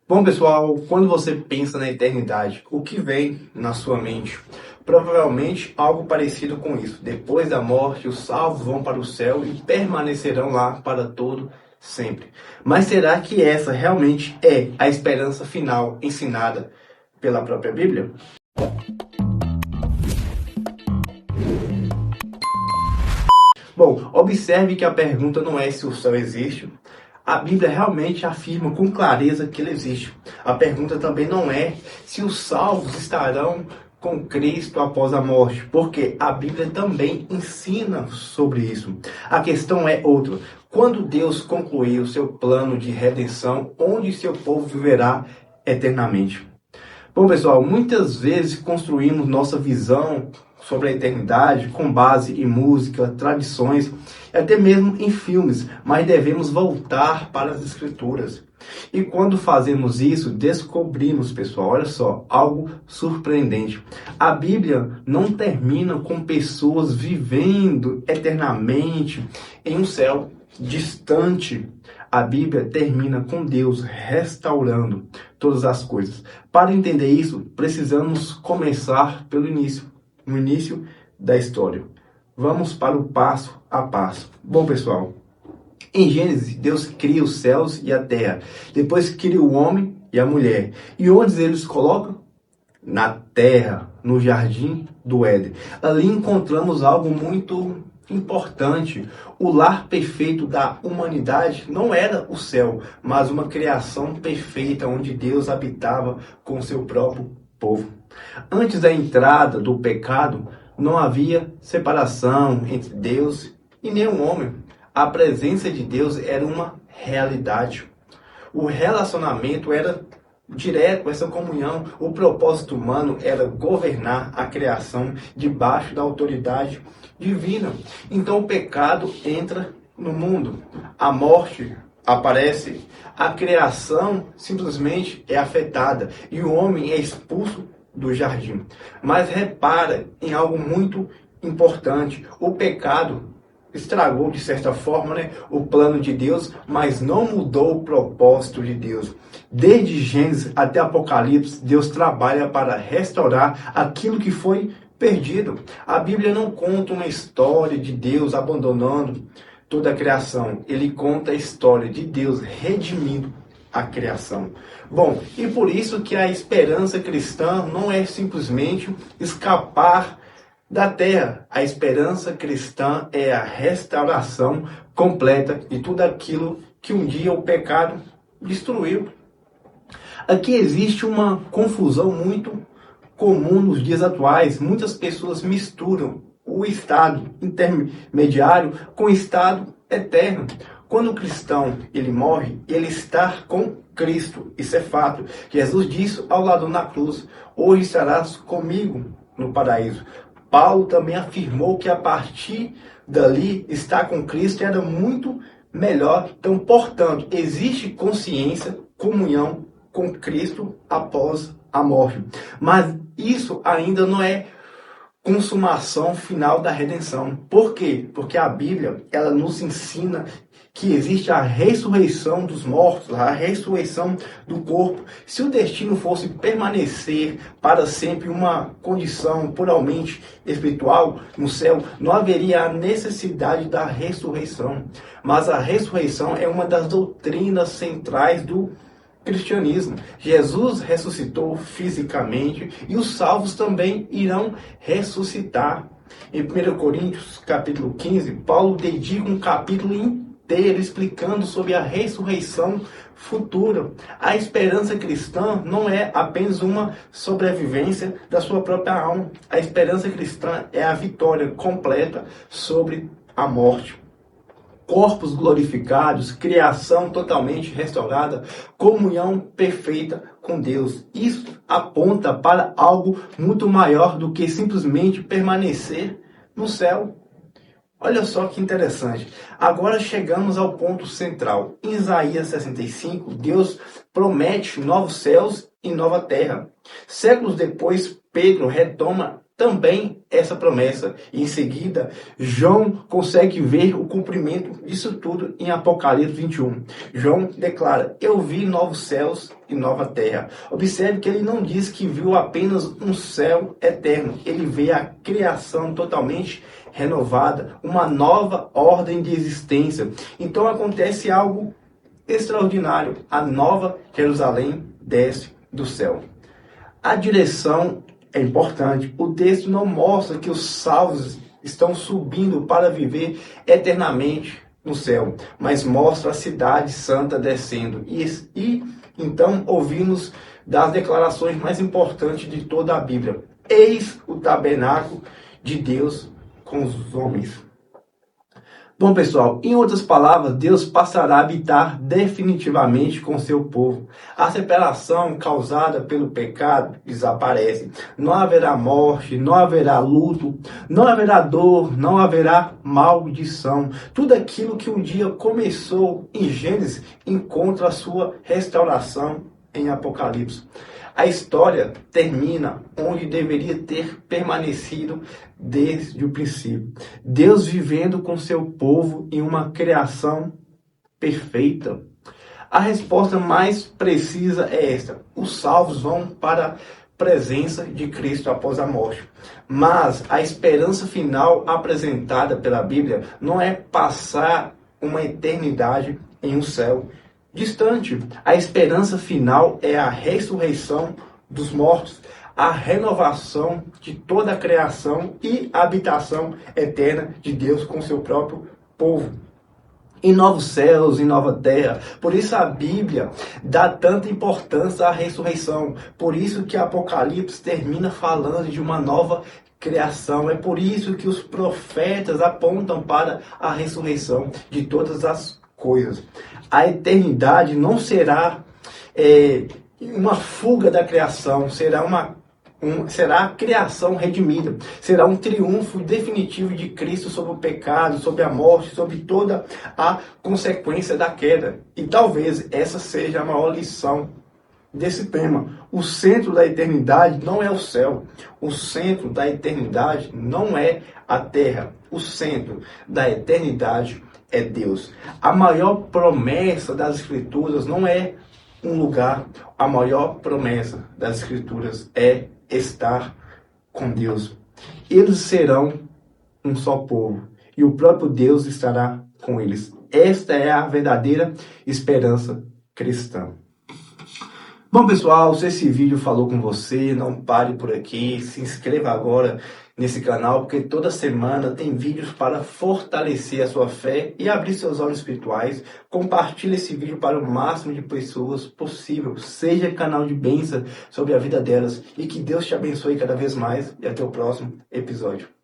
Bom, pessoal, quando você pensa na eternidade, o que vem na sua mente? Provavelmente algo parecido com isso. Depois da morte, os salvos vão para o céu e permanecerão lá para todo sempre. Mas será que essa realmente é a esperança final ensinada pela própria Bíblia? Bom, observe que a pergunta não é se o céu existe. A Bíblia realmente afirma com clareza que ele existe. A pergunta também não é se os salvos estarão com Cristo após a morte, porque a Bíblia também ensina sobre isso. A questão é outra. Quando Deus concluir o seu plano de redenção, onde seu povo viverá eternamente? Bom, pessoal, muitas vezes construímos nossa visão sobre a eternidade com base em música, tradições e até mesmo em filmes, mas devemos voltar para as Escrituras. E quando fazemos isso, descobrimos, pessoal, olha só, algo surpreendente. A Bíblia não termina com pessoas vivendo eternamente em um céu distante. A Bíblia termina com Deus restaurando todas as coisas. Para entender isso, precisamos começar pelo início, no início da história. Vamos para o passo a passo. Bom, pessoal, em Gênesis, Deus cria os céus e a terra. Depois cria o homem e a mulher. E onde eles colocam? Na terra, no jardim do Éden. Ali encontramos algo muito importante. O lar perfeito da humanidade não era o céu, mas uma criação perfeita onde Deus habitava com seu próprio povo. Antes da entrada do pecado, não havia separação entre Deus e nenhum homem. A presença de Deus era uma realidade. O relacionamento era direto, essa comunhão. O propósito humano era governar a criação debaixo da autoridade divina. Então o pecado entra no mundo, a morte aparece, a criação simplesmente é afetada e o homem é expulso do jardim. Mas repara em algo muito importante: o pecado estragou de certa forma, o plano de Deus, mas não mudou o propósito de Deus. Desde Gênesis até Apocalipse, Deus trabalha para restaurar aquilo que foi perdido. A Bíblia não conta uma história de Deus abandonando toda a criação. Ele conta a história de Deus redimindo a criação. Bom, e por isso que a esperança cristã não é simplesmente escapar da terra. A esperança cristã é a restauração completa de tudo aquilo que um dia o pecado destruiu. Aqui existe uma confusão muito comum nos dias atuais. Muitas pessoas misturam o estado intermediário com o estado eterno. Quando o cristão ele morre, ele está com Cristo. Isso é fato. Jesus disse ao lado na cruz: hoje estarás comigo no paraíso. Paulo também afirmou que a partir dali estar com Cristo era muito melhor. Então, portanto, existe consciência, comunhão com Cristo após a morte. Mas isso ainda não é consumação final da redenção. Por quê? Porque a Bíblia ela nos ensina que existe a ressurreição dos mortos, a ressurreição do corpo. Se o destino fosse permanecer para sempre uma condição puramente espiritual no céu, não haveria a necessidade da ressurreição. Mas a ressurreição é uma das doutrinas centrais do cristianismo. Jesus ressuscitou fisicamente e os salvos também irão ressuscitar. Em 1 Coríntios, capítulo 15, Paulo dedica um capítulo inteiro explicando sobre a ressurreição futura. A esperança cristã não é apenas uma sobrevivência da sua própria alma. A esperança cristã é a vitória completa sobre a morte. Corpos glorificados, criação totalmente restaurada, comunhão perfeita com Deus. Isso aponta para algo muito maior do que simplesmente permanecer no céu. Olha só que interessante. Agora chegamos ao ponto central. Em Isaías 65, Deus promete novos céus e nova terra. Séculos depois, Pedro retoma também essa promessa. E em seguida, João consegue ver o cumprimento disso tudo em Apocalipse 21. João declara: eu vi novos céus e nova terra. Observe que ele não diz que viu apenas um céu eterno. Ele vê a criação totalmente renovada, uma nova ordem de existência. Então acontece algo extraordinário. A nova Jerusalém desce do céu. A direção é importante. O texto não mostra que os salvos estão subindo para viver eternamente no céu, mas mostra a cidade santa descendo. E então ouvimos das declarações mais importantes de toda a Bíblia: eis o tabernáculo de Deus com os homens. Bom, pessoal, em outras palavras, Deus passará a habitar definitivamente com seu povo. A separação causada pelo pecado desaparece. Não haverá morte, não haverá luto, não haverá dor, não haverá maldição. Tudo aquilo que um dia começou em Gênesis encontra a sua restauração em Apocalipse. A história termina onde deveria ter permanecido desde o princípio. Deus vivendo com seu povo em uma criação perfeita. A resposta mais precisa é esta: os salvos vão para a presença de Cristo após a morte. Mas a esperança final apresentada pela Bíblia não é passar uma eternidade em um céu distante. A esperança final é a ressurreição dos mortos, a renovação de toda a criação e a habitação eterna de Deus com seu próprio povo. Em novos céus, em nova terra. Por isso a Bíblia dá tanta importância à ressurreição. Por isso que Apocalipse termina falando de uma nova criação. É por isso que os profetas apontam para a ressurreição de todas as coisas. A eternidade não será uma fuga da criação, será a criação redimida, será um triunfo definitivo de Cristo sobre o pecado, sobre a morte, sobre toda a consequência da queda. E talvez essa seja a maior lição desse tema. O centro da eternidade não é o céu, o centro da eternidade não é a terra, o centro da eternidade é Deus. A maior promessa das Escrituras não é um lugar, a maior promessa das Escrituras é estar com Deus. Eles serão um só povo e o próprio Deus estará com eles. Esta é a verdadeira esperança cristã. Bom, pessoal, se esse vídeo falou com você, não pare por aqui, se inscreva agora nesse canal, porque toda semana tem vídeos para fortalecer a sua fé e abrir seus olhos espirituais. Compartilhe esse vídeo para o máximo de pessoas possível. Seja canal de bênção sobre a vida delas e que Deus te abençoe cada vez mais e até o próximo episódio.